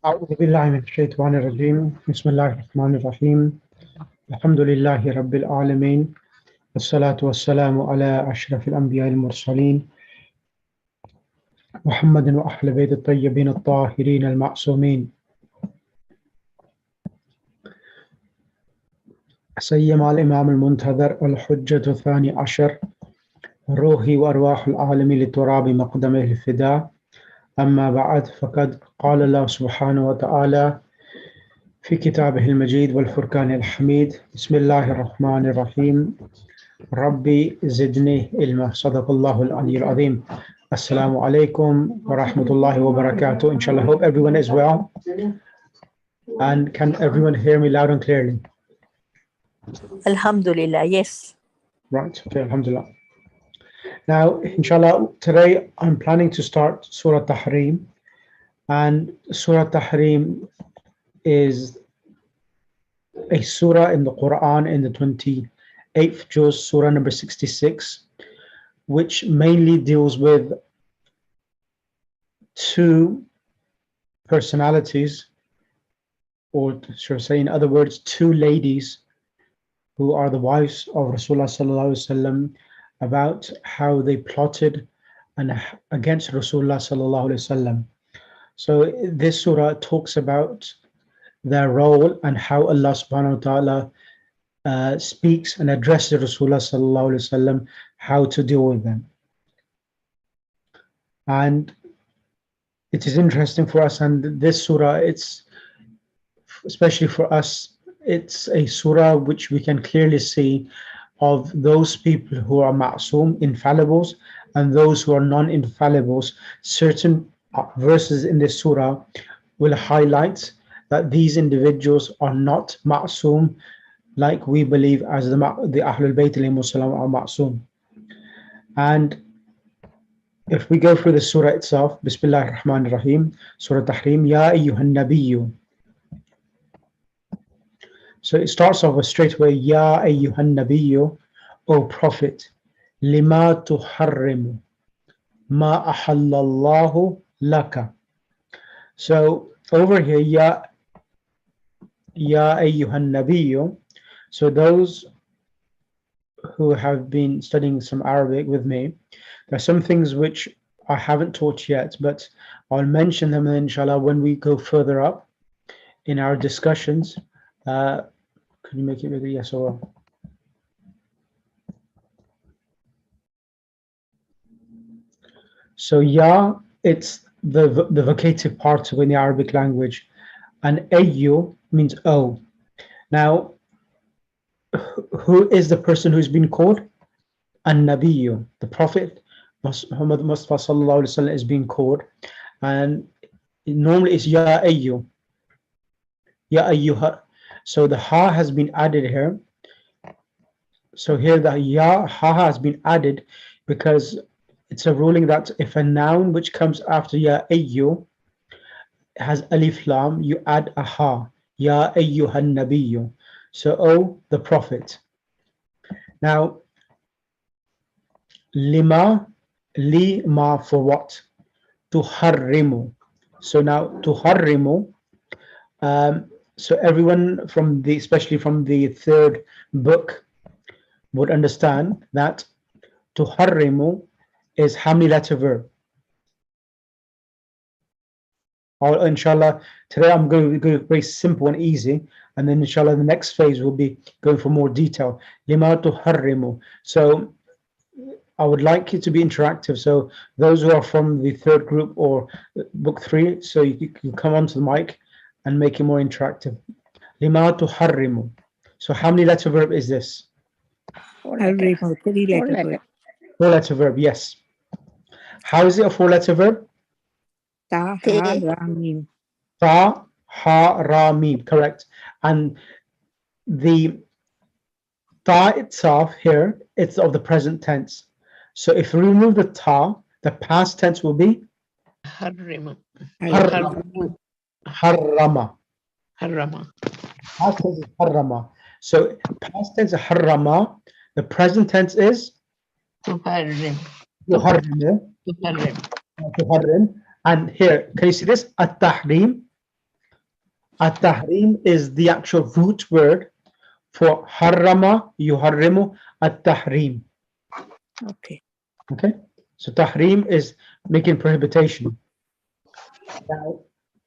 أعوذ بالله من الشيطان الرجيم بسم الله الرحمن الرحيم الحمد لله رب العالمين والصلاة والسلام على أشرف الأنبياء المرسلين محمد وأهل بيت الطيبين الطاهرين المعصومين سيما الإمام المنتظر الحجة الثاني عشر روحي وأرواح العالم لتراب مقدمه الفداء أما بعد فقد قال الله سبحانه وتعالى في كتابه المجيد والفرقان الحميد بسم الله الرحمن الرحيم ربي زدني علما صدق الله العلي العظيم. Assalamu alaikum wa rahmatullahi wa barakatuh. Inshallah, hope everyone is well. And can everyone hear me loud and clearly? Alhamdulillah, yes. Right, okay, alhamdulillah. Now, inshallah, today I'm planning to start Surah Tahrim. And Surah Tahrim is a surah in the Quran in the 28th juz, surah number 66, which mainly deals with two personalities, or should I say, in other words, two ladies who are the wives of Rasulullah sallallahu alaihi wasallam, about how they plotted against Rasulullah sallallahu alaihi wasallam. So this surah talks about their role and how Allah subhanahu wa ta'ala speaks and addresses Rasulullah sallallahu alaihi wasallam, how to deal with them. And it is interesting for us, and this surah, it's especially for us, it's a surah which we can clearly see of those people who are ma'soom, infallibles, and those who are non-infallibles. Certain verses in this surah will highlight that these individuals are not ma'soom, like we believe as the Ahlul Bayt alayhimu salam are ma'soom. And if we go through the surah itself, Bismillahir Rahmanir Rahim, Surah Tahrim, Ya ayyuhan nabiyyu. So it starts off with straight away, Ya ayyuhan nabiyyu, O Prophet, lima tuharrimu ma ahallallahu laka. So over here, Ya ayyuhan nabiyyu. So those who have been studying some Arabic with me, there are some things which I haven't taught yet, but I'll mention them inshallah when we go further up in our discussions. Could you make it bigger? Yes or no? So ya, it's the vocative particle in the Arabic language, and ayyu means O. Now, who is the person who's been called? An-Nabiyyu, the Prophet Muhammad Mustafa sallallahu alaihi wasallam is being called, and normally it's Ya Ayyu, Ya Ayyuha. So the Ha has been added here. So here the Ya Ha has been added because it's a ruling that if a noun which comes after Ya Ayyu has alif lam, you add a Ha, Ya Ayyuhan Nabiyyu. So O, the Prophet. Now, lima for what? Tuharrimu. So now tuharrimu. So everyone from especially from the third book, would understand that tuharrimu is how many letter verb? Inshallah, today I'm going to go very simple and easy, and then inshallah the next phase will be going for more detail. Lima tuharrimu. So I would like it to be interactive. So those who are from the third group or book 3, so you can come onto the mic and make it more interactive. Lima tuharrimu. So how many letter verb is this? 3-letter verb. 4-letter verb, yes. How is it a 4-letter verb? Ta, ha, ra, mim. Ta, ha, ra, mim, correct. And the ta itself here, it's of the present tense. So if we remove the ta, the past tense will be? Harrama. Harrama. Past tense is harrama. So past tense is harrama. The present tense is? Tuharrim. Tuharrim. And here, can you see this? At-tahrim. At-tahrim is the actual root word for harrama, yuharrimu, at-tahrim. Okay. Okay, so tahrim is making prohibition. Now,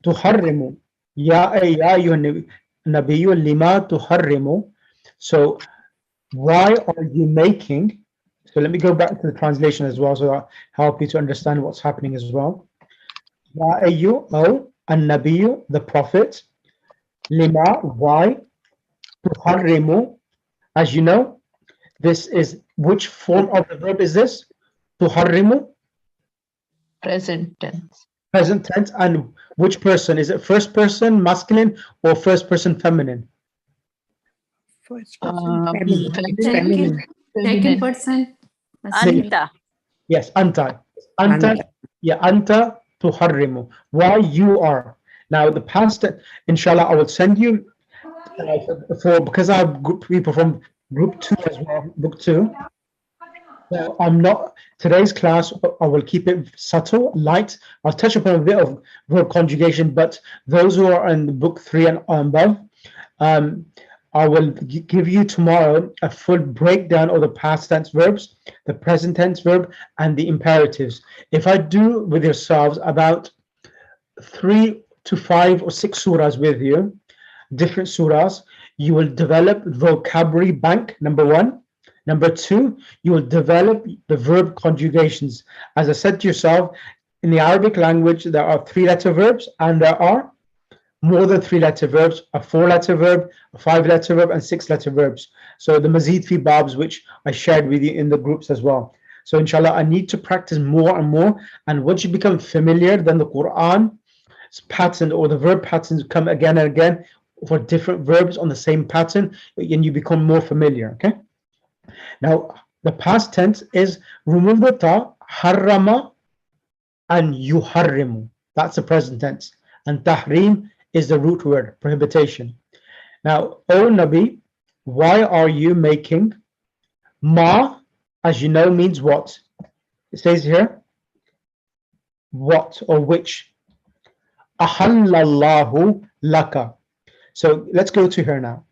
tuharrimu, ya ayyuhan nabiyyu lima tuharrimu. So why are you making? So let me go back to the translation as well, so that help you to understand what's happening as well. Ya ayyu, oh, an-nabiyyu, the prophet, lima, why, tuharrimu, as you know, this is, which form of the verb is this? Tuharrimu, Present tense. present tense, and which person? Is it first person masculine or first person feminine? First person feminine. Feminine. Feminine. Second person. Anta. Yes, anta. Anta, Anta. yeah, anta tuharrimu. Why you are. Now the past, inshallah, I will send you for because I have group people from group 2 as well, book 2. Now, I'm not today's class. I will keep it subtle, light. I'll touch upon a bit of verb conjugation, but those who are in book 3 and above, I will give you tomorrow a full breakdown of the past tense verbs, the present tense verb, and the imperatives. If I do with yourselves about 3 to 5 or 6 surahs with you, different surahs, you will develop vocabulary bank, number 1. Number 2, you will develop the verb conjugations. As I said to yourself, in the Arabic language, there are 3-letter verbs, and there are more than 3-letter verbs, a 4-letter verb, a 5-letter verb, and 6-letter verbs. So the Mazid fi Babs, which I shared with you in the groups as well. So inshallah, I need to practice more and more. And once you become familiar, then the Quran pattern or the verb patterns come again and again for different verbs on the same pattern, and you become more familiar. Okay. Now, the past tense is remove the ta, harrama, and yuharrimu. That's the present tense. And tahrim is the root word, prohibition. Now, O Nabi, why are you making? Ma, as you know, means what? It says here, what or which? Ahallallahu laka. So let's go to here now.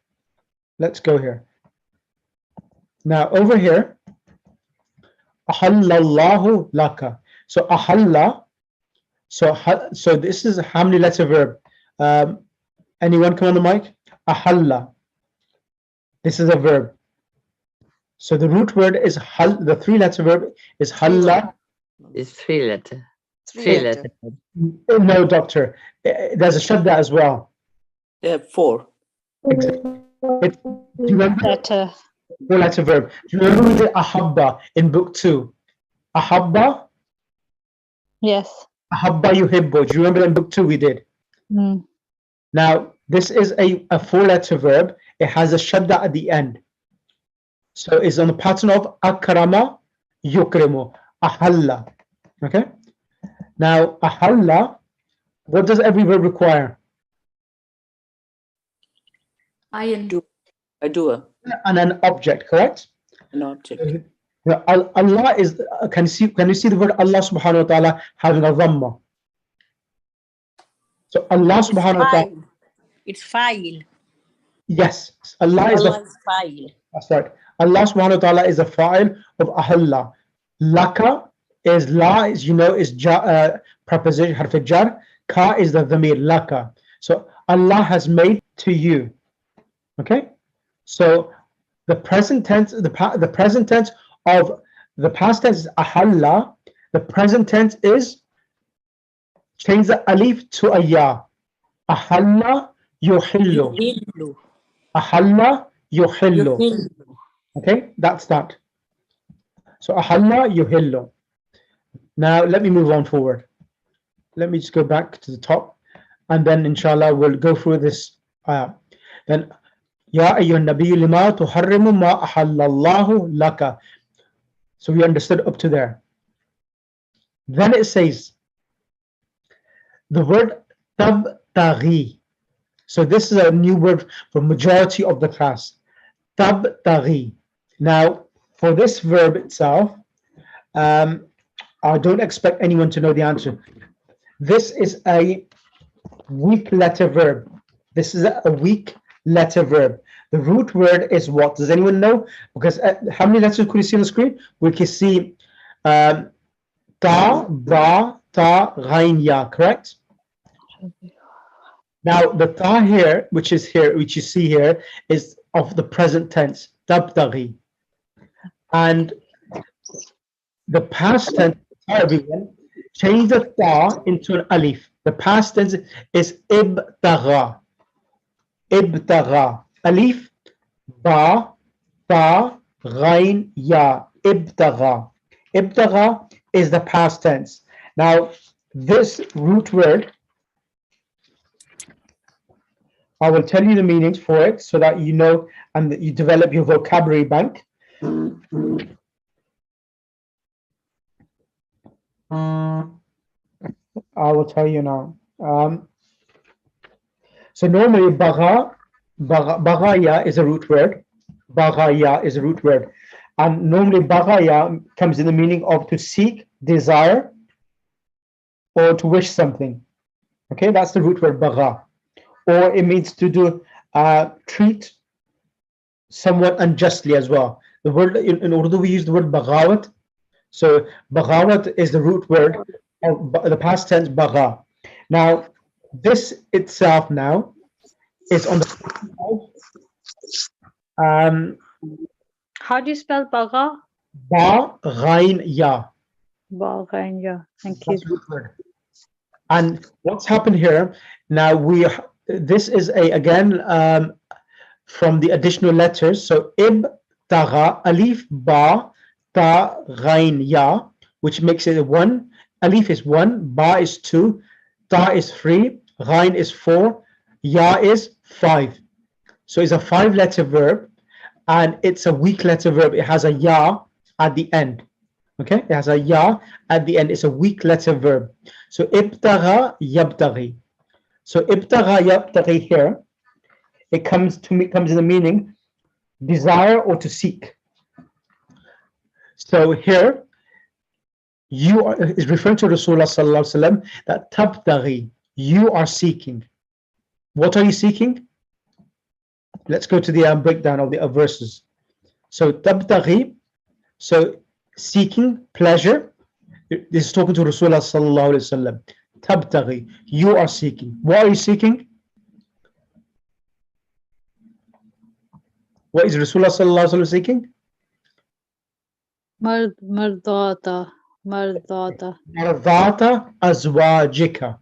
Let's go here. Now, over here, ahallallahu laka. So ahalla. So this is a how many letter verb? Anyone come on the mic? Ahalla. This is a verb. So the root word is hal. The 3-letter verb is halla. It's 3-letter. 3-letter. No, doctor. There's a shadda as well. Yeah, 4. Do you remember? Letter. 4-letter verb. Do you remember we did ahabba in book 2? Ahabba, Yes. ahabba yuhibbu. Do you remember in book 2 we did? Mm. Now, this is a 4-letter verb. It has a shadda at the end. So it's on the pattern of akrama, yukrimu, ahalla. Okay? Now, ahalla, what does every verb require? Iron. A doer, And an object, correct? an object. Now, Allah is, can you see the word Allah subhanahu wa ta'ala having a dhamma? So Allah subhanahu wa ta'ala, It's file. yes, Allah is the, Allah is file. that's right. Allah subhanahu wa ta'ala is the fa'il of ahalla. Laka is la, is you know, is preposition, harf jar. Ka is the dhamir, laka. So Allah has made to you. Okay? So the present tense, the present tense of the past tense is ahalla. The present tense is change the alif to a ya. Ahalla yuhillu. Yuhillu. Ahalla yuhillu. Yuhillu. Okay, that's that. So ahalla yuhillu. Now let me move on forward. Let me just go back to the top, and then inshallah we'll go through this ayah. Then ya ayyuhan nabiyyu lima tuharrimu ma ahallallahu laka. So we understood up to there. Then it says the word tabtaghi. So this is a new word for majority of the class. Tabtaghi. Now, for this verb itself, I don't expect anyone to know the answer. This is a weak letter verb. This is a weak letter verb. The root word is what? Does anyone know? Because how many letters could you see on the screen? We can see ta, ba, ta, ghain, ya, correct? Now the ta here, which you see here, is of the present tense, tabtaghi. And the past tense, everyone, change the ta into an alif. The past tense is ibtagha. Ibtagha. Alif, ba, ta, ghain, ya. Ibtagha. Ibtagha is the past tense. Now, this root word, I will tell you the meanings for it so that you know and that you develop your vocabulary bank. I will tell you now. So normally baghaya is a root word. Baghaya is a root word. And normally baghaya comes in the meaning of to seek, desire, or to wish something. Okay, that's the root word bagha. Or it means to do treat someone unjustly as well. The word in Urdu we use the word baghawat. So baghawat is the root word of the past tense bagha. Now this itself now is on the How do you spell Bagha? ba ghain ya. Bagha, yeah. Thank you. That's the root word. And what's happened here now? This is again from the additional letters. So ibtagha, alif, ba, ta, ghain, ya, which makes it 1. Alif is 1, ba is 2, ta is 3, ghain is 4, ya is 5. So it's a 5-letter verb, and it's a weak letter verb. It has a ya at the end. Okay, it has a ya at the end. It's a weak letter verb. So ibtagha yabtaghi. So ibtagha yabtaghi here, it comes in the meaning desire or to seek. So here is referring to Rasulullah sallallahu alaihi wasallam that tabtaghi, you are seeking. What are you seeking? Let's go to the breakdown of the verses. So tabtaghi, so seeking pleasure. This is talking to Rasulullah sallallahu alaihi wasallam. Tabtaghi, you are seeking. What are you seeking? What is Rasulullah sallallahu alaihi wasallam seeking? Mardata. Mardata azwajika.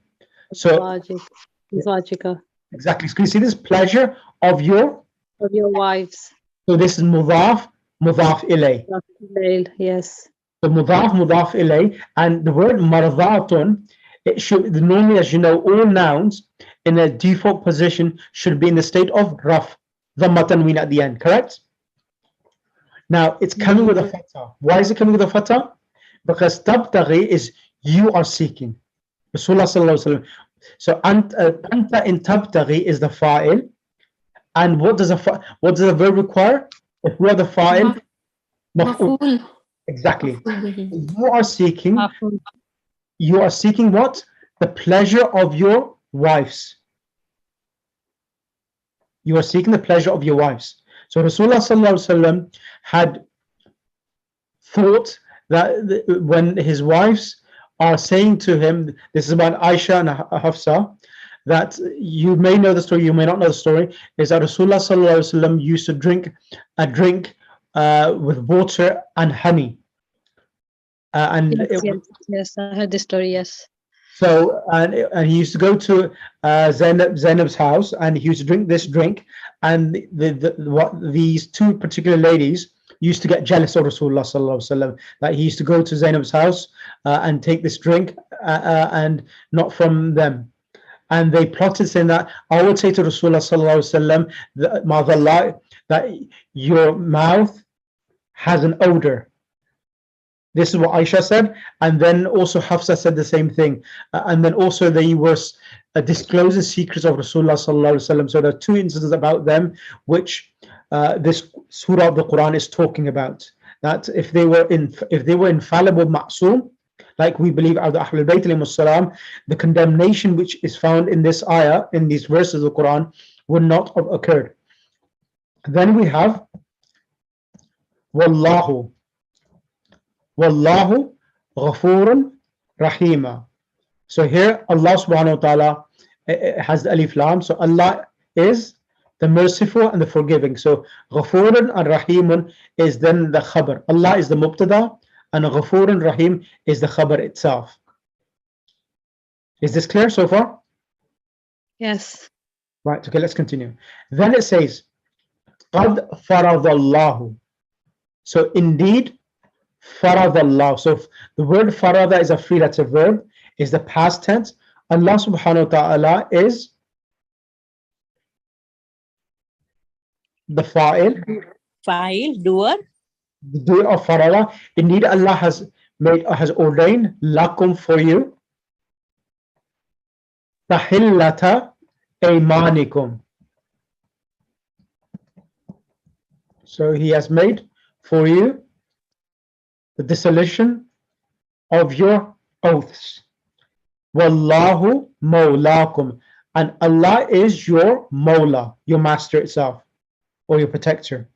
So Azwajika. exactly. Can you see this? Pleasure of your wives. So this is mudaf ilay. Yes. So mudaf ilay, and the word mardatun, it should normally, as you know, all nouns in a default position should be in the state of raf, dhamma tanween at the end, correct? Now it's coming with a fatha. Why is it coming with a fatha? Because tabtaghi is you are seeking. Rasulullah sallallahu alaihi wasallam. So anta in tabtaghi is the fa'il, and what does the verb require? If we are the fa'il, maf'ul. Exactly. You are seeking. You are seeking what? The pleasure of your wives. You are seeking the pleasure of your wives. So Rasulullah sallallahu alaihi wasallam had thought that when his wives are saying to him, this is about Aisha and Hafsa, that you may know the story, you may not know the story, is that Rasulullah sallallahu alaihi wasallam used to drink a drink with water and honey. Yes, I heard the story. Yes. So and he used to go to Zainab's house, and he used to drink this drink, and these two particular ladies used to get jealous of Rasulullah sallallahu alaihi wasallam, that he used to go to Zainab's house and take this drink and not from them. And they plotted saying that I would say to Rasulullah sallallahu alaihi wasallam that your mouth has an odor. This is what Aisha said, and then also Hafsa said the same thing. And then also they were disclosing secrets of Rasulullah sallallahu alaihi wasallam. So there are 2 instances about them which this surah of the Quran is talking about. That if they were infallible, ma'soom, like we believe are the Ahlul Bayt alayhimus salam, the condemnation which is found in this ayah, in these verses of the Quran, would not have occurred. Then we have Wallahu. Wallahu Ghafurun Rahima. So here Allah subhanahu wa ta'ala has the alif lam. So Allah is the merciful and the forgiving. So Ghafurun and Rahimun is then the khabar. Allah is the mubtada and Ghafurun Rahim is the khabar itself. Is this clear so far? Yes. Right, okay, let's continue. Then it says Qad faradallahu. So indeed faradallahu. So the word farada is a three-letter verb, is the past tense. Allah subhanahu wa ta'ala is the fa'il, Fa'il, doer. the doer of farada. Indeed Allah has ordained lakum for you tahillata aymanikum. So he has made for you the dissolution of your oaths. Wallahu mawlakum. And Allah is your mawla, your master itself, or your protector.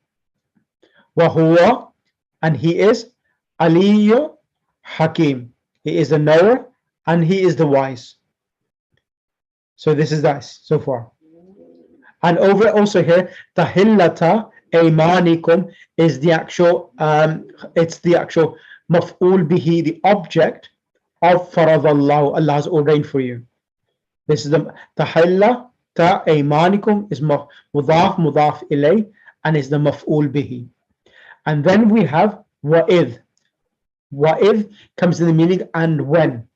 Wahuwa, and he is Aliyu Hakim. He is the knower and he is the wise. So this is that so far. And over also here, tahillata aymanikum is the actual it's the actual maf'ul bihi, the object of faradallahu, Allah has ordained for you. This is the tahillata aymanikum is mudaf ilay and is the maf'ul bihi. And then we have wa'idh. Wa'idh comes in the meaning and when.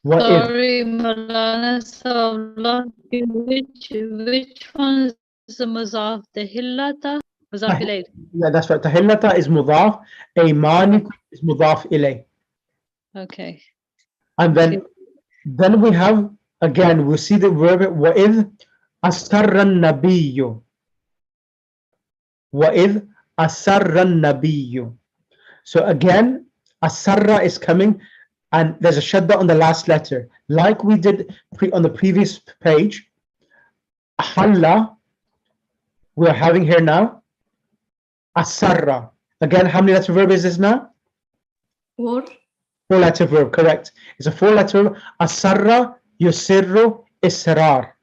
Wa'idh. Sorry, Malana Savla, which one is the Muzaf? The Hillata? Muzaf ilayh. Yeah, that's right. Tahillata is mudaf, aymanikum is mudaf ilay. Okay. And then we have, again, we see the verb wa'idh asarra nabiyyu. Wa'idh asarra nabiyyu. So again, asarra is coming and there's a shadda on the last letter. Like we did on the previous page, ahalla, we're having here now, asarra. Again, how many letter verb is this now? 4. 4-letter verb, correct. It's a 4-letter verb. Asarra, yusirru, israr.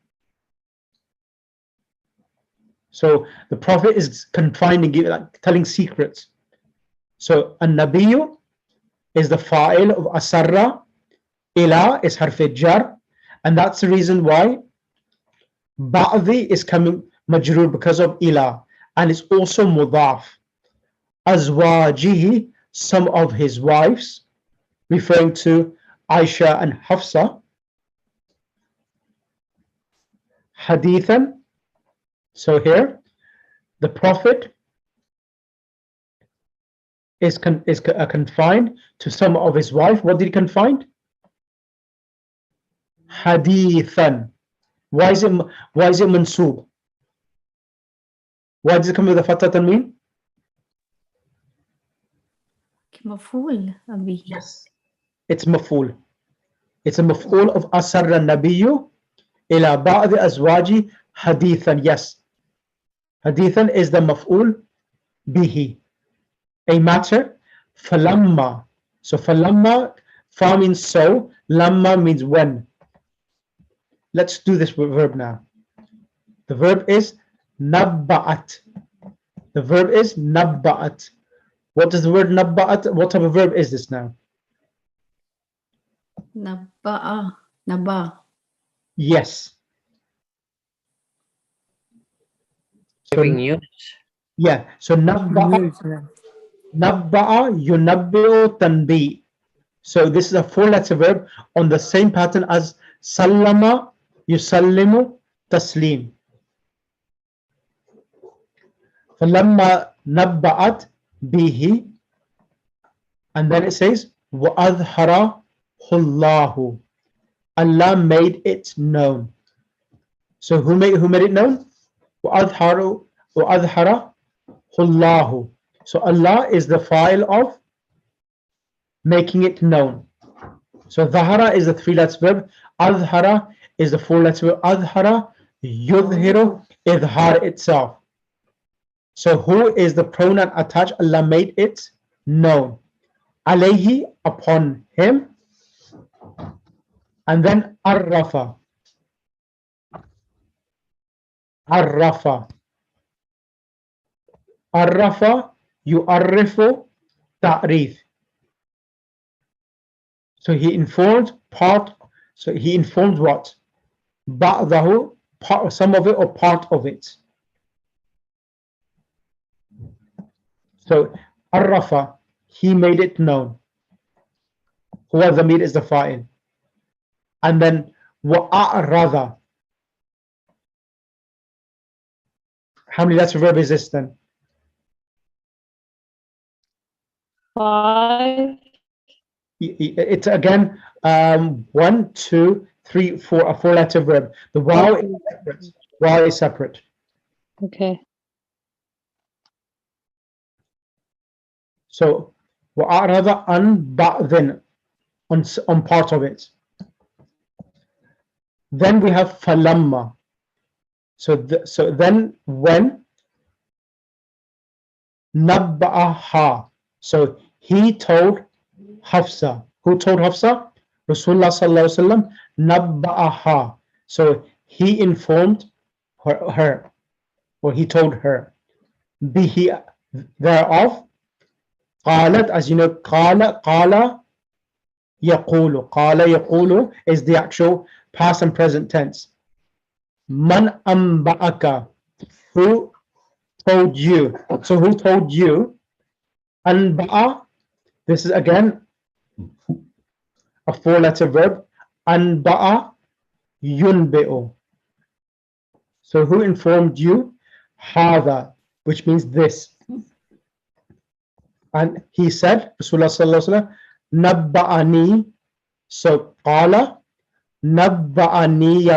So the Prophet is confining, like telling secrets. So an-nabiyyu is the fa'il of asarra, ila is harf jar, and that's the reason why ba'di is coming majroor because of ila, and it's also mudaf. Azwajihi, some of his wives, referring to Aisha and Hafsa. Hadithan, so here the Prophet is confined to some of his wife. What did he confine? Hadithan. Why is it mansoob? Why does it come with the fatha tanween? مفعول به. Yes, it's maf'ul. It's a maf'ul of asarra nabiyyu ila ba'd azwaji hadithan. Yes, hadithan is the maf'ul bihi, a matter. Falamma. So falamma, fa means so, lamma means when. Let's do this verb now. The verb is nabba'at. The verb is nabba'at. What does the word nabba'at, what type of verb is this now? نبأ نبأ. Yes. So, Giving news. yeah, so nabba'a yunabbi'u tanbi. So this is a 4-letter verb on the same pattern as sallama yusallimu taslim. فَلَمَّا نَبَّأَتْ bihi, and then it says وَأَظْهَرَهُ اللَّهُ. Allah made it known. So who made it known? وَأَظْهَرَهُ اللَّهُ. So Allah is the file of making it known. So dhahara is the 3-letter verb. Adhara is the 4-letter verb. Adhara, yudhiru, idhar itself. So who is the pronoun attached? Allah made it known. Alayhi, upon him. And then arrafa. Arrafa. Arrafa, yu'arrifu, ta'rif. So he informed part, so he informed what? Ba'dahu, part, some of it or part of it. So arrafa, he made it known. Huwa dhamir is the fa'il. And then wa'a'rada. How many letter verb is this then? 5. It's again 1, 2, 3, 4, a 4-letter verb. The waw is separate. Waw is separate. Okay. So wa'arada an ba'dhin, on part of it. Then we have falamma. So then when nabba'aha. So he told Hafsa. Who told Hafsa? Rasulullah sallallahu alaihi wasallam. Nabba'aha. So he informed her, or he told her. Bihi, thereof. Qalat, as you know, qala yaqulu. Qala yaqulu is the actual past and present tense. Man amba'aka. Who told you? So who told you? Anba'a. This is again a 4-letter verb. Anba'a yunbi'u. So who informed you? Hada, which means this. And he said, Rasulullah sallallahu alaihi wasallam, nabba'ani. So qala nabba'ani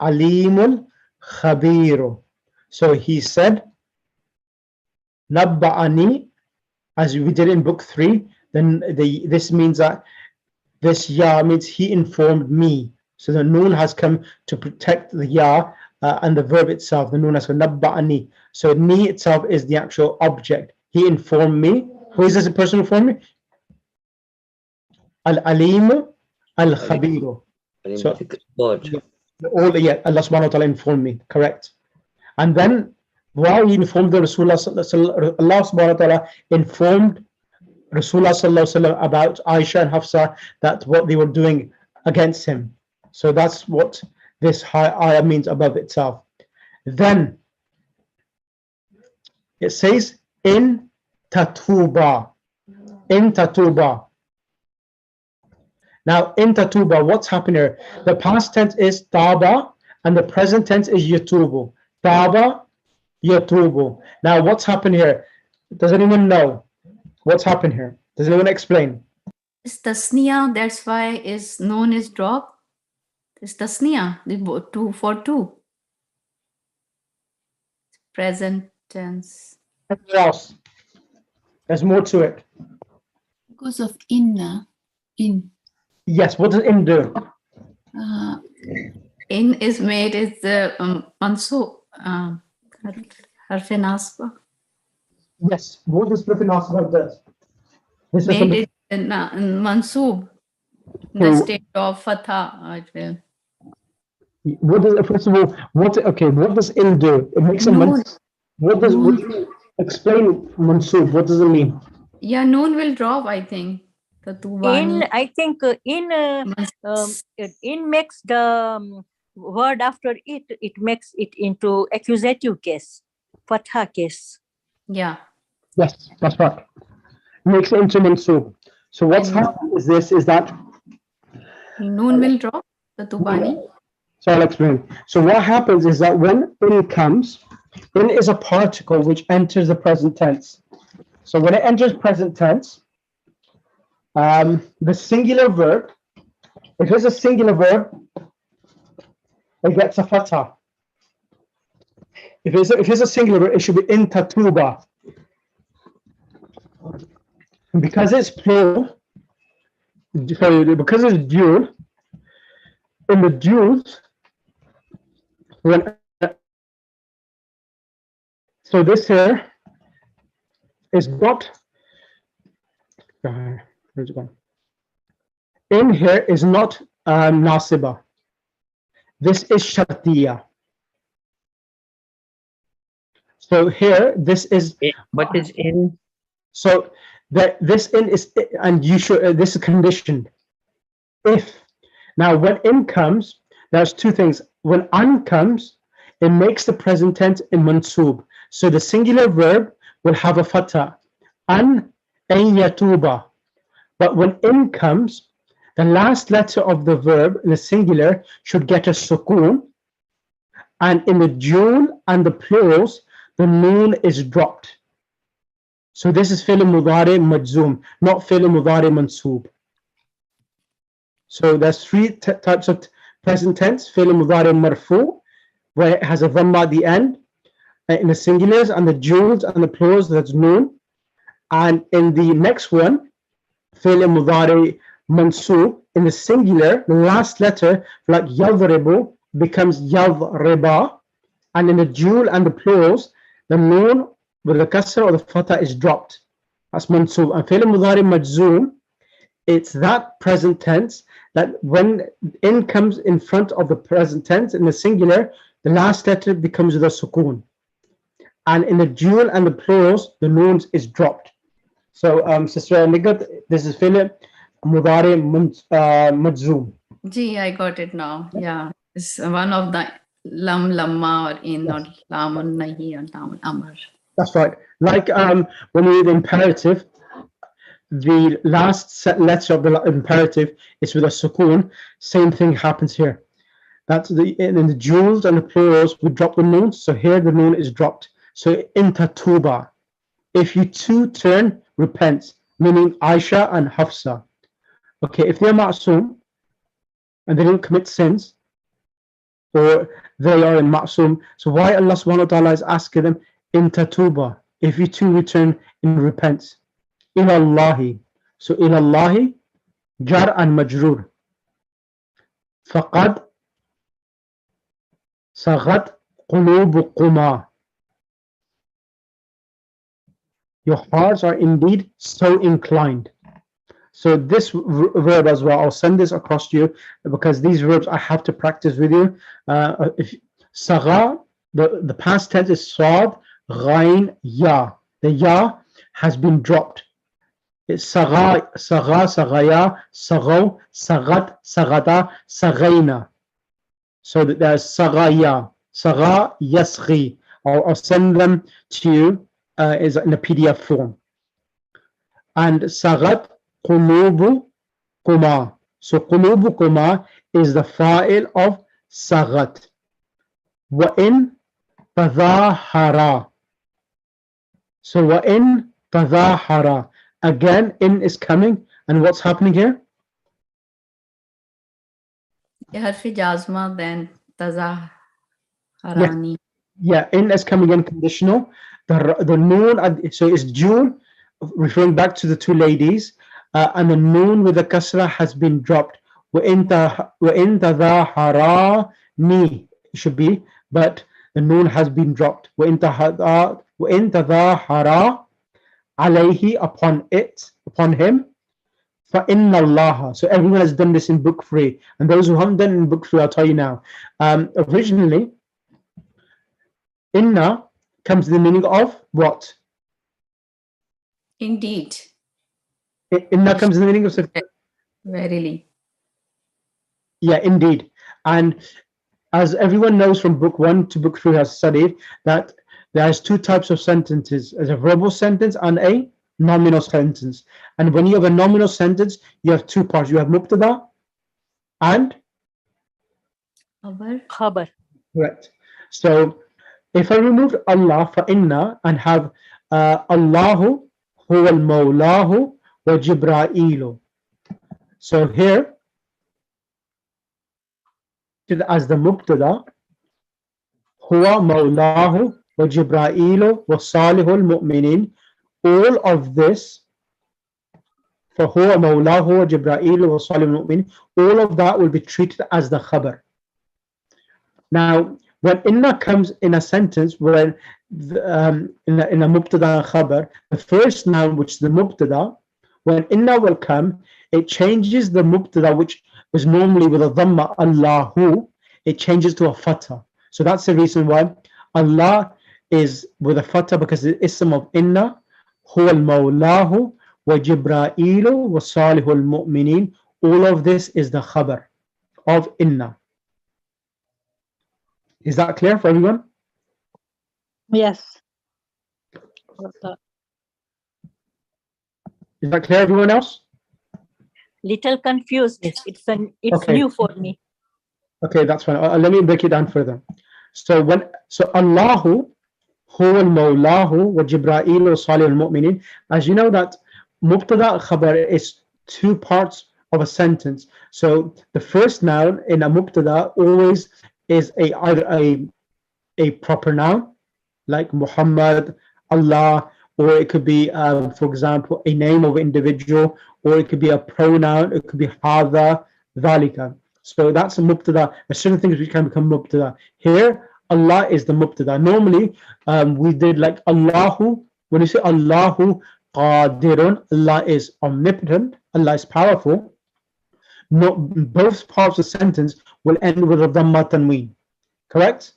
al-alimul khabiru. So he said, nabba'ani, as we did in book 3, then this means that this ya means he informed me. So the noon has come to protect the ya and the verb itself. The noon has come, nabba'ani. So ni itself is the actual object. He informed me. Who is this person who informed me? Al-alimu al-khabiru. So God. all, yeah, Allah subhanahu wa ta'ala informed me, correct. And then while he informed the Rasulullah, Allah subhanahu wa ta'ala informed Rasulullah sallallahu alaihi wasallam about Aisha and Hafsa, that what they were doing against him. So that's what this ayah means above itself. Then it says in tatuba. In tatuba. Now in tatuba, what's happening here? The past tense is taba and the present tense is yatubu. Taba, yatubu. Now what's happened here? Does anyone know what's happened here? Does anyone explain? It's tasniya, that's why is known is drop. It's tasniya, the 2 for 2. Present tense. Anything else? There's more to it. Because of inna, in. Yes, what does in do? In is made is the mansub, harf nasba. Yes, what does flipping nasba does? This is Made it mansub, in the state of fatha. It will. what does, first of all, what does in do? It makes a Noon. what does explain mansub? What does it mean? Yeah, noon will drop, I think. The In, I think in makes the word after it, it makes it into accusative case, fatha case. Yeah. Yes, that's right. It makes it into mansub. So what's happened is that Noon will drop, the tubani. so I'll explain. So what happens is that when in comes, in is a particle which enters the present tense. So when it enters present tense, the singular verb, if it's a singular verb, it gets a fatha. If it's a singular verb, it should be in tatuba. Because it's plural, sorry, because it's dual, in the duals, when so this here is not where's it gone? In here is not nasiba. This is shartiya. So here, this is What is in? so that this in is, and you should this is conditioned. If now when in comes, there's two things. When an comes, it makes the present tense in mansub. So the singular verb will have a fatha, an yatuba. But when in comes, the last letter of the verb in the singular should get a sukoon, and in the dual and the plurals, the noon is dropped. So this is fi'l mudari majzoom, not fi'l mudari mansoob. So there's three types of present tense: fi'l mudari marfu, where it has a dhamma at the end, in the singulars, and the duals and the plurals, that's noon. And in the next one, fi'l mudari mansoob, in the singular, the last letter, like yadribu, becomes yadriba, and in the dual and the plurals, the noon with the kasra or the fatha is dropped. That's mansoob. And fi'l mudari majzoom, it's that present tense that when in comes in front of the present tense in the singular, the last letter becomes the sukoon. And in the dual and the plurals, the noon is dropped. So, Sister Nigat, this is fi'l mudari majzoom. Gee, I got it now. Yeah, it's one of the lam lamma or in or lamun nahi or lam amr. That's right. Like when we read imperative, the last letter of the imperative is with a sukoon. Same thing happens here. That's in the duals and the plurals, we drop the noon. So here the noon is dropped. So intatuba. If you two turn, repent, meaning Aisha and Hafsa. Okay, if they're ma'soom and they don't commit sins, or they are in ma'soom, so why Allah subhanahu wa ta'ala is asking them in tatuba, if you two return in repent, ilallahi. So ilallahi, jar and majrur. Faqad saghat qulubuquma. Your hearts are indeed so inclined. So this verb as well, I'll send this across to you because these verbs I have to practice with you. If sagha, the past tense is sad, ghain, ya. The ya has been dropped. It's sagha, sagha, saghaya, sagho, sagat, sagata, sagaina. So that there's saghaya, sagha, yasghi. I'll send them to you is in a PDF form. And sagat, qulubu kuma. So qulubu kuma is the fa'il of sagat. Wa in tadahara. So wa in tadahara. Again, in is coming, and what's happening here? Harfi jazma, then tazaharani. Yeah, in is coming in conditional. The noon, so it's dual, referring back to the two ladies, and the noon with the kasra has been dropped. وَإِن تَظَاهَرَانِ should be, but the noon has been dropped. وَإِن تَظَاهَرَا alayhi, upon it, upon him. فَإِنَّ اللَّهَ. So everyone has done this in book 3, and those who haven't done in book 3, I'll tell you now. Originally, inna comes the meaning of what? Indeed, Inna comes in the meaning of verily. yeah, indeed. And as everyone knows from book 1 to book 3 has studied, that there's two types of sentences: as a verbal sentence and a nominal sentence. And when you have a nominal sentence, you have two parts. You have mubtada and Khabar. correct. So if I removed Allah for inna and have Allahu huwa al-mawlahu wa Jibrailu. So here, as the mubtada, huwa mawlahu wa Jibrailu wa salihul mu'minin. All of this فهو مولاه وجبرائيل وصالح المؤمنين, all of that will be treated as the khabar. Now, when inna comes in a sentence, when in a mubtada and khabar, the first noun, which is the mubtada, when inna will come, it changes the mubtada, which was normally with a dhamma, Allahu, it changes to a fatha. So that's the reason why Allah is with a fatha, because the ism of inna, huwa al-mawlahu wa jibrailu wa salihul mu'minin. All of this is the khabar of inna. Is that clear for everyone? Yes. Is that clear, everyone else? Little confused. Yes. It's Okay. new for me. Okay, that's fine. Let me break it down further. So Allahu huwa al-mawlahu wa jibrailu wa salihul mu'minin. As you know that mubtada khabar is two parts of a sentence. So the first noun in a mubtada always is either a proper noun like Muhammad, Allah, or it could be, for example, a name of an individual, or it could be a pronoun, it could be hadha, dhalika. So that's a mubtada. There's certain things which can become mubtada. Here, Allah is the mubtada. Normally, we did like Allahu. When you say Allahu qadirun, Allah is omnipotent, Allah is powerful. No, both parts of the sentence will end with a dhamma tanween. Correct?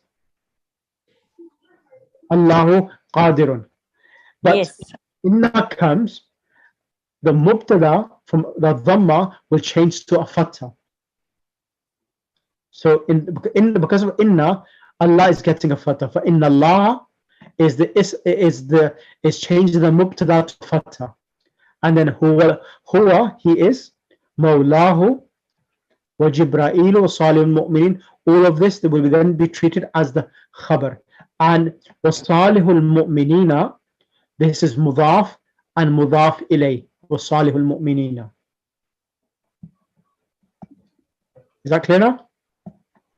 Allahu qadirun. But Yes. inna comes, the mubtada from the dhamma will change to a fatha. So because of inna, Allah is getting a fatha. For inna Allah is changing the mubtada to fatha. And then huwa, he is mawlahu wa jibrailu wa salihul mu'minin. All of this will then be treated as the khabar. And wa salihul mu'minina, this is mudaf and mudaf ilay, wa salihul mu'minina. Is that clear now?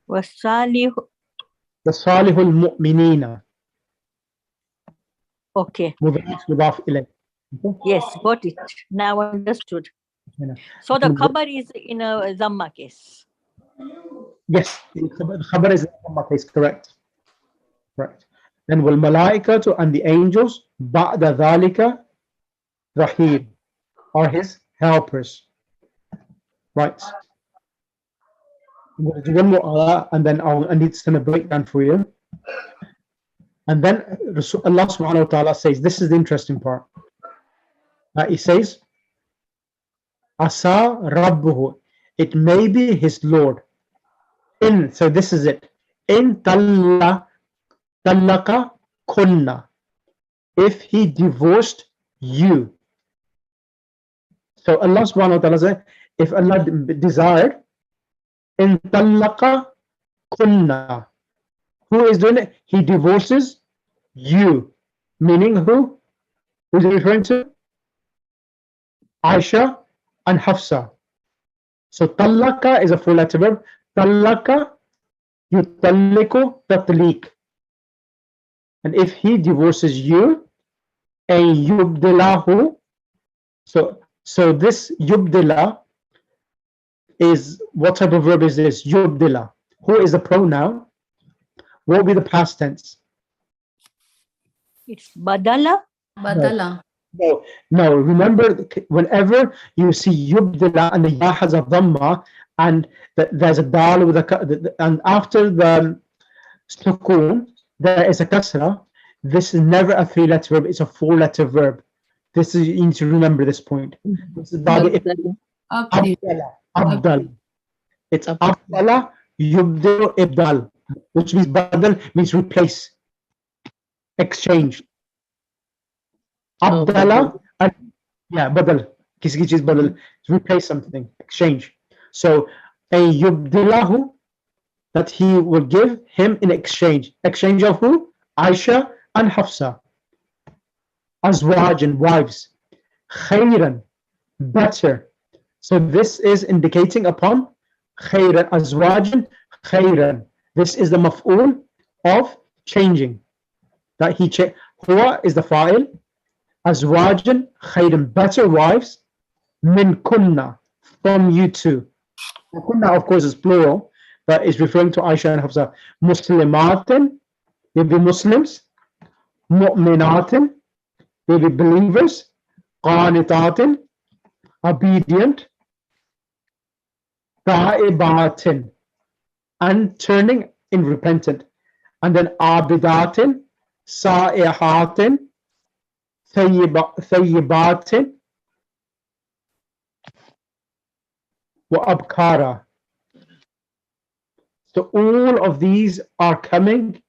Wasalihu. The salihul mu'minina. Okay. Mudaf ilay. Okay? Yes, got it. Now understood. So the khabar is in a Zamma case. Yes, the khabar is is correct. Right. Then wal malaikatu, and the angels, ba'da dhalika rahim, are his helpers. Right. I'm going to do one more ayah, and then I need to send a breakdown for you. And then Allah subhanahu wa ta'ala says, this is the interesting part. He says, Asa Rabbuhu, it may be his Lord. So this is it. In tallaka kunna, if he divorced you. So Allah subhanahu wa ta'ala says, if Allah desired, in tallaka kunna, who is doing it? He divorces you. Meaning who? Who is he referring to? Aisha and Hafsa. So tallaka is a four-letter verb. Tallaka yutalliku tatliq. And if he divorces you, a yubdilahu. So this yubdila is, what type of verb is this? Yubdila. Who is the pronoun? What will be the past tense? It's badala. Badala. No, remember, whenever you see yubdila and the ya has a dhamma and there's a dal with and after the sukun there is a kasra, this is never a three-letter verb, it's a four-letter verb. This is, you need to remember this point. This is Abdal. It's Abdala yubdilu ibdal, which means badal means replace, exchange. Abdallah, yeah, badal. Kisi ki cheez badal, replace something, exchange. So a yubdilahu, that he will give him in exchange. Exchange of who? Aisha and Hafsa. Azwaj and wives. Khayran, better. So this is indicating upon khayran, azwajan khayran. This is the maf'ul of changing. That he huwa is the fa'il. Azwajan khayran, better wives. min kunna, from you two. Kunna, of course, is plural, but it's referring to Aisha and Hafsa. Muslimatin, they'll be Muslims. Mu'minatin, they'll be believers. Qanitatin, obedient. Ta'ibatin, and turning in repentant. And then abidatin, sa'ihatin, thayyibatin, wa abkara. So all of these are coming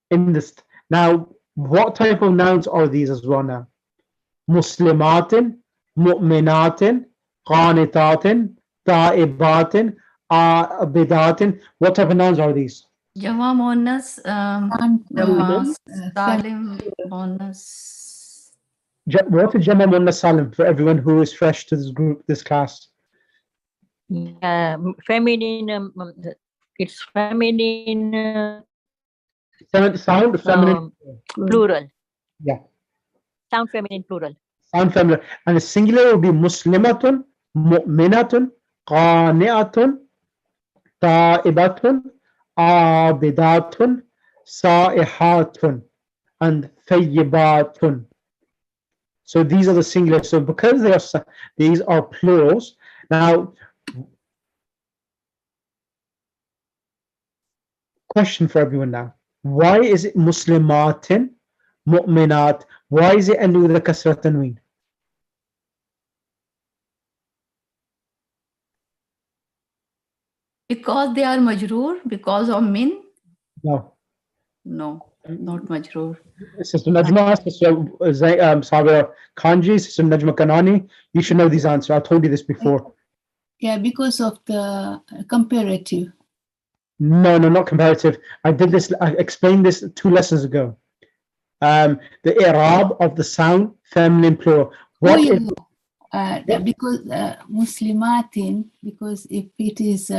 in this. Now, what type of nouns are these as well now? Muslimatin, mu'minatin, qanitatin, ta'ibatin, abidatin. What type of nouns are these? Jama Monas, Jama Salim Monas. What is Jama Munna Salim for everyone who is fresh to this group, this class? Feminine, it's feminine, Sound feminine. plural. Yeah. Sound feminine, plural. Sound feminine. And the singular will be Muslimatun, Mu'minatun, Qani'atun, Ta'ibatun, Abidatun, Sa'ihatun, and Thayyibatun. So these are the singular. So because these are plurals. Now, question for everyone now. Why is it Muslimatin, Mu'minat? Why is it ending with a kasra tanween? Because they are majroor, because of min? No. No, not majroor. Sister Najma, Sister Sabira Kanji, Sister Najma Kanani, you should know these answers. I told you this before. Yeah, because of the comparative. No, not comparative. I did this. I explained this 2 lessons ago. The i'rab of the sound feminine plural. What is Because Muslimatin, because if it is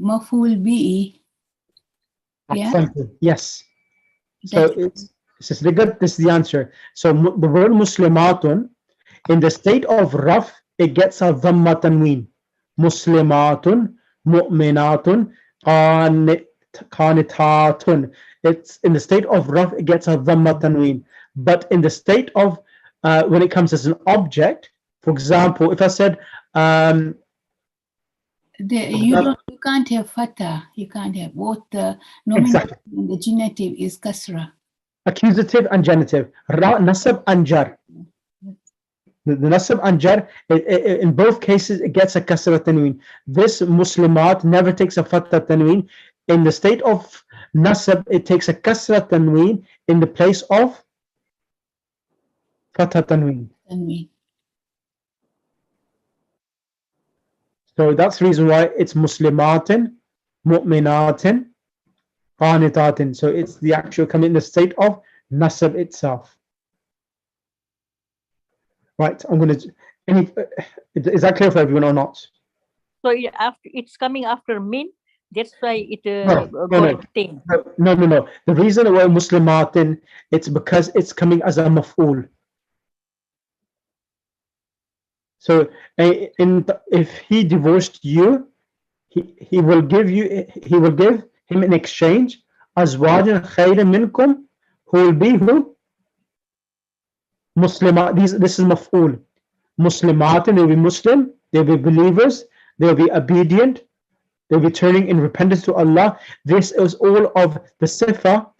maful bi'i, yeah. Simple. Yes. So this is the answer. So the word Muslimatun, in the state of raf, it gets a dhamma tanween. Muslimatun, mu'minatun, qanitatun. It's in the state of raf, it gets a dhamma tanween. But in the state of when it comes as an object, for example, if I said you can't have fatha, you can't have both the nominative and the genitive is kasra. Accusative and genitive, nasab and jar. The nasab and jar, in both cases, it gets a kasra tanween. This Muslimat never takes a fatha tanween. In the state of nasab, it takes a kasra tanween in the place of fatha tanween. So that's the reason why it's Muslimatin, Mu'minatin, Qanitatin. So it's the actual coming in the state of nasab itself. Right, I'm going to. Is that clear for everyone or not? So it's coming after min. That's why it No. The reason why Muslimatin, it's because it's coming as a maf'ul. So if he divorced you, he will give him in exchange azwajan khayran minkum, who will be who? Muslimat. This is maf'ul. Muslimatin, they'll be Muslim, they'll be believers, they'll be obedient, they'll be turning in repentance to Allah. This is all of the sifa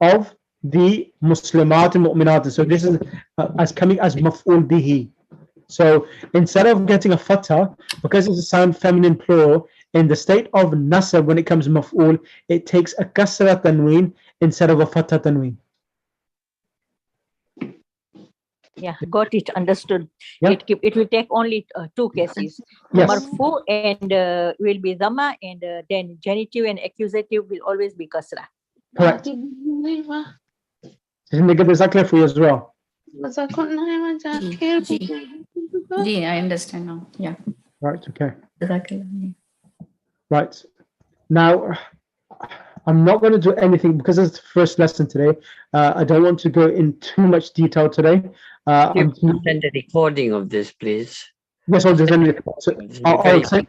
of the Muslimatin, Mu'minatin. So this is as coming as maf'ul bihi. So instead of getting a fatha, because it's a sound feminine plural, in the state of nasab, when it comes maf'ul, it takes a kasra tanween instead of a fatha tanween. Yeah, got it, understood. Yeah. It will take only 2 cases. Yes. Marfu and will be dhamma, and then genitive and accusative will always be kasra. Correct. Is that clear for you as well? Yeah, I understand now. Yeah. Right, okay. Exactly. Right. Now, I'm not going to do anything because it's the first lesson today. I don't want to go in too much detail today. You I'm- send a recording of this, please. yes, I'll just send it. So, It's I'll very- send,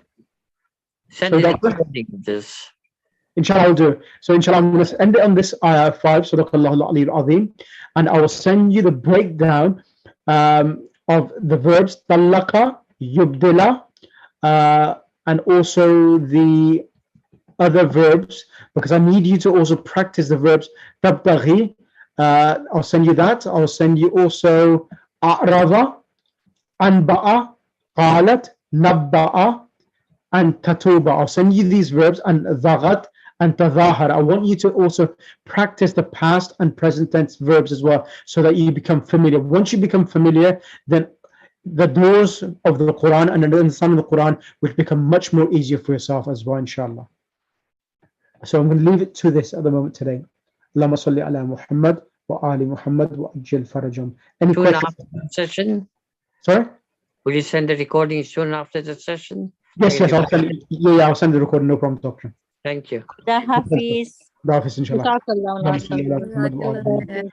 Send So a doctor? recording of this. inshallah, I'll do. So, inshallah, I'm going to end it on this ayah 5, Sadaqallahu al-Aliyyul Azim, and I will send you the breakdown of the verbs talaqa, yubdila, and also the other verbs, because I need you to also practice the verbs tabtaghi. I'll send you that. I'll send you also a'rada, anba'a, qalat, nabba'a, and tatuba. I'll send you these verbs, and dhagat and tadhahar. I want you to also practice the past and present tense verbs as well, so that you become familiar. Once you become familiar, then the doors of the Quran and the understanding of the Quran will become much more easier for yourself as well, inshallah. So I'm going to leave it to this at the moment today. Allahumma salli ala Muhammad wa ali Muhammad wa ajil farajum. Any Soon questions? after the session, Sorry? will you send the recording soon after the session? Yes, Thank yes, you. I'll send it. Yeah, I'll send the recording, no problem, doctor. Thank you. The Hafiz. Hafiz, inshallah. Jazakallah. Allahumma salli ala Muhammad wa ali Muhammad.